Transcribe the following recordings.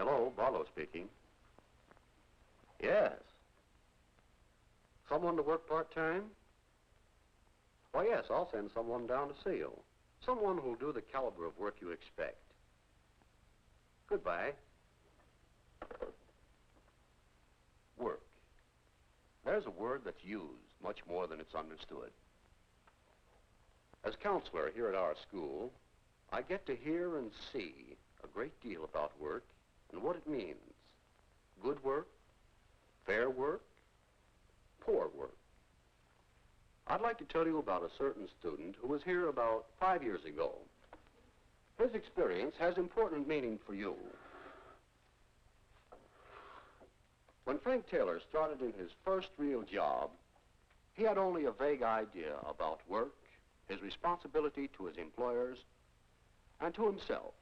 Hello, Barlow speaking. Yes. Someone to work part-time? Why, yes, I'll send someone down to see you. Someone who'll do the caliber of work you expect. Goodbye. Work. There's a word that's used much more than it's understood. As counselor here at our school, I get to hear and see a great deal about work and what it means. Good work, fair work, poor work. I'd like to tell you about a certain student who was here about 5 years ago. His experience has important meaning for you. When Frank Taylor started in his first real job, he had only a vague idea about work, his responsibility to his employers, and to himself.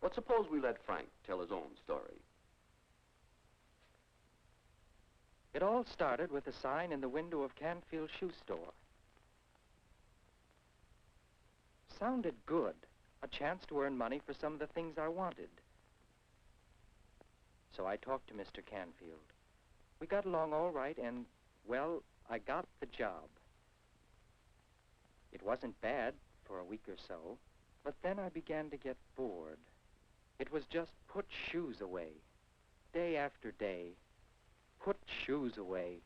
But suppose we let Frank tell his own story. It all started with a sign in the window of Canfield Shoe Store. Sounded good, a chance to earn money for some of the things I wanted. So I talked to Mr. Canfield. We got along all right and, well, I got the job. It wasn't bad for a week or so, but then I began to get bored. It was just put shoes away, day after day. Put shoes away.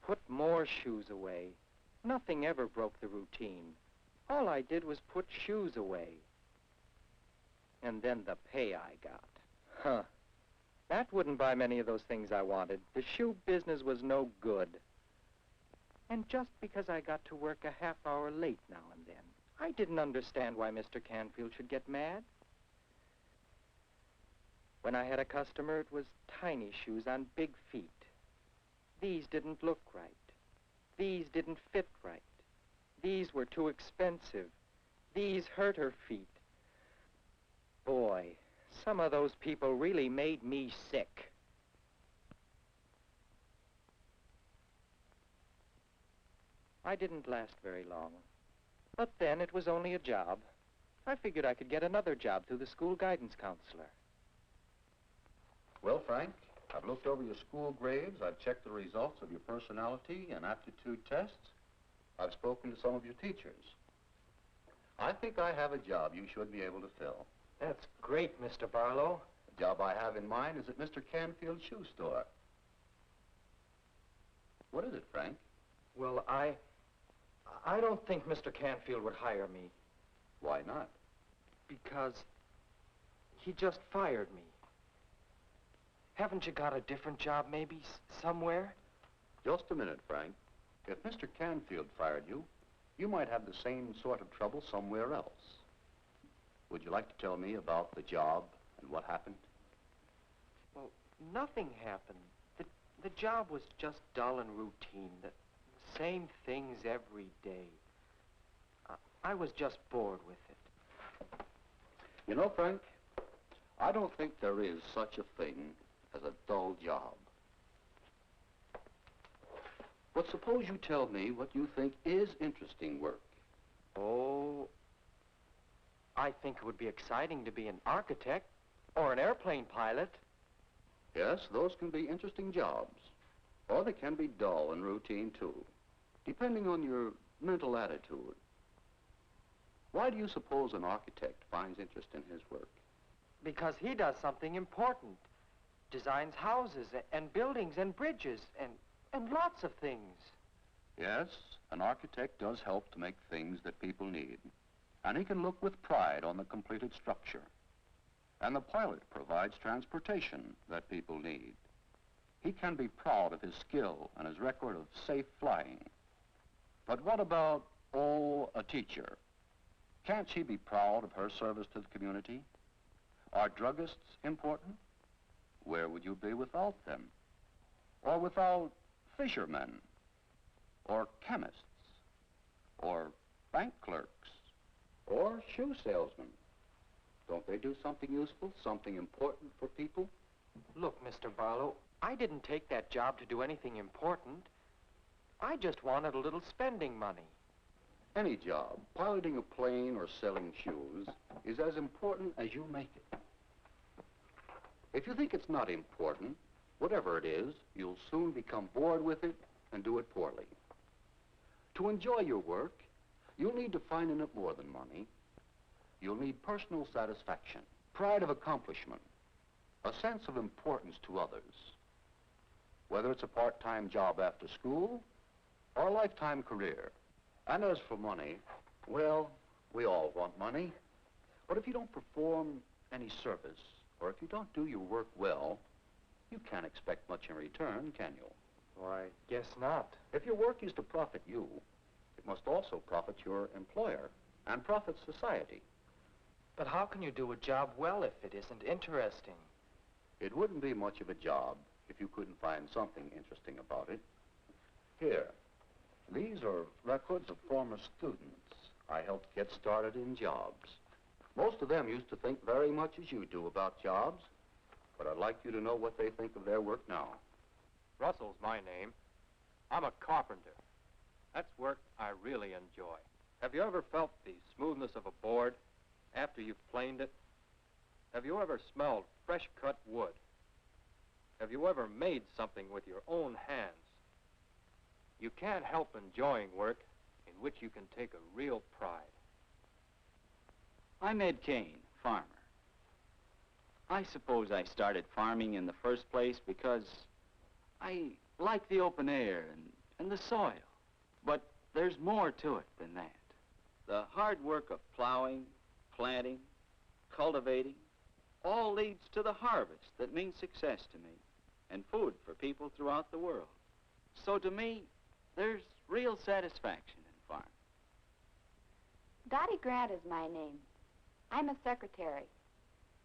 Put more shoes away. Nothing ever broke the routine. All I did was put shoes away. And then the pay I got. Huh. That wouldn't buy many of those things I wanted. The shoe business was no good. And just because I got to work a half hour late now and then, I didn't understand why Mr. Canfield should get mad. When I had a customer, it was tiny shoes on big feet. These didn't look right. These didn't fit right. These were too expensive. These hurt her feet. Boy, some of those people really made me sick. I didn't last very long. But then it was only a job. I figured I could get another job through the school guidance counselor. Well, Frank, I've looked over your school grades. I've checked the results of your personality and aptitude tests. I've spoken to some of your teachers. I think I have a job you should be able to fill. That's great, Mr. Barlow. The job I have in mind is at Mr. Canfield's shoe store. What is it, Frank? Well, I don't think Mr. Canfield would hire me. Why not? Because he just fired me. Haven't you got a different job, maybe, somewhere? Just a minute, Frank. If Mr. Canfield fired you, you might have the same sort of trouble somewhere else. Would you like to tell me about the job and what happened? Well, nothing happened. The job was just dull and routine. The same things every day. I was just bored with it. You know, Frank, I don't think there is such a thing as a dull job. But suppose you tell me what you think is interesting work. Oh, I think it would be exciting to be an architect or an airplane pilot. Yes, those can be interesting jobs. Or they can be dull and routine, too, depending on your mental attitude. Why do you suppose an architect finds interest in his work? Because he does something important. Designs houses and buildings and bridges and lots of things. Yes, an architect does help to make things that people need. And he can look with pride on the completed structure. And the pilot provides transportation that people need. He can be proud of his skill and his record of safe flying. But what about, a teacher? Can't she be proud of her service to the community? Are druggists important? Where would you be without them? Or without fishermen? Or chemists? Or bank clerks? Or shoe salesmen? Don't they do something useful, something important for people? Look, Mr. Barlow, I didn't take that job to do anything important. I just wanted a little spending money. Any job, piloting a plane or selling shoes, is as important as you make it. If you think it's not important, whatever it is, you'll soon become bored with it and do it poorly. To enjoy your work, you'll need to find in it more than money. You'll need personal satisfaction, pride of accomplishment, a sense of importance to others. Whether it's a part-time job after school or a lifetime career. And as for money, well, we all want money. But if you don't perform any service, or if you don't do your work well, you can't expect much in return, can you? Why, guess not. If your work is to profit you, it must also profit your employer and profit society. But how can you do a job well if it isn't interesting? It wouldn't be much of a job if you couldn't find something interesting about it. Here, these are records of former students I helped get started in jobs. Most of them used to think very much as you do about jobs, but I'd like you to know what they think of their work now. Russell's my name. I'm a carpenter. That's work I really enjoy. Have you ever felt the smoothness of a board after you've planed it? Have you ever smelled fresh-cut wood? Have you ever made something with your own hands? You can't help enjoying work in which you can take a real pride. I'm Ed Kane, farmer. I suppose I started farming in the first place because I like the open air and the soil. But there's more to it than that. The hard work of plowing, planting, cultivating, all leads to the harvest that means success to me and food for people throughout the world. So to me, there's real satisfaction in farming. Dottie Grant is my name. I'm a secretary.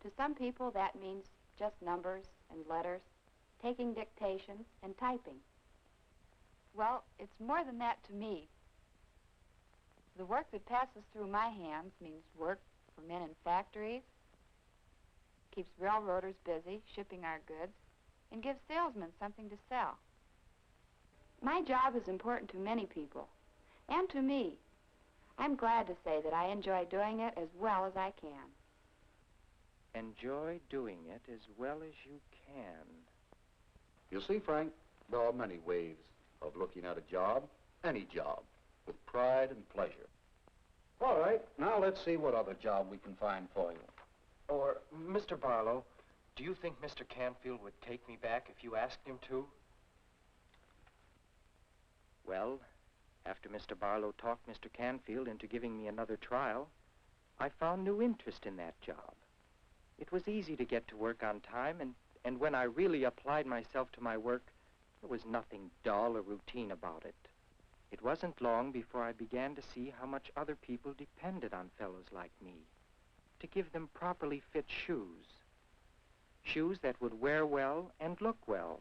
To some people, that means just numbers and letters, taking dictation and typing. Well, it's more than that to me. The work that passes through my hands means work for men in factories, keeps railroaders busy shipping our goods, and gives salesmen something to sell. My job is important to many people, and to me. I'm glad to say that I enjoy doing it as well as I can. Enjoy doing it as well as you can. You see, Frank, there are many ways of looking at a job, any job, with pride and pleasure. All right, now let's see what other job we can find for you. Or, Mr. Barlow, do you think Mr. Canfield would take me back if you asked him to? Well, after Mr. Barlow talked Mr. Canfield into giving me another trial, I found new interest in that job. It was easy to get to work on time, and when I really applied myself to my work, there was nothing dull or routine about it. It wasn't long before I began to see how much other people depended on fellows like me to give them properly fit shoes. Shoes that would wear well and look well.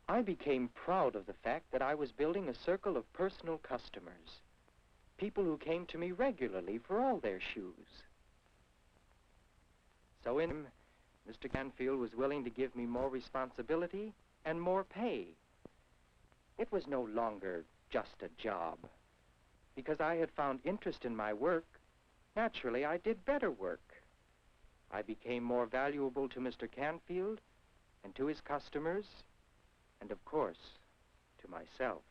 I became proud of the fact that I was building a circle of personal customers, people who came to me regularly for all their shoes. So in him, Mr. Canfield was willing to give me more responsibility and more pay. It was no longer just a job. Because I had found interest in my work, naturally I did better work. I became more valuable to Mr. Canfield and to his customers, and of course, to myself.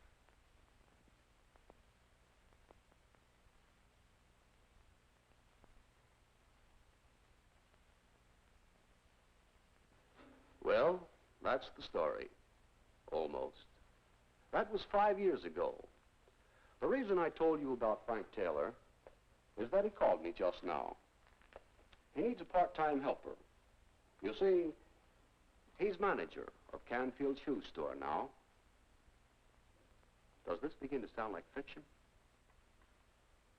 Well, that's the story. Almost. That was 5 years ago. The reason I told you about Frank Taylor is that he called me just now. He needs a part-time helper. You see, he's manager of Canfield Shoe Store now. Does this begin to sound like fiction?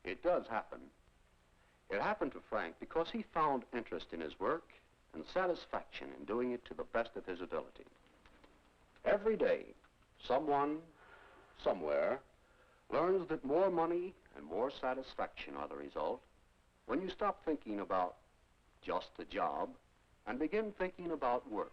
It does happen. It happened to Frank because he found interest in his work and satisfaction in doing it to the best of his ability. Every day, someone, somewhere, learns that more money and more satisfaction are the result when you stop thinking about just the job and begin thinking about work.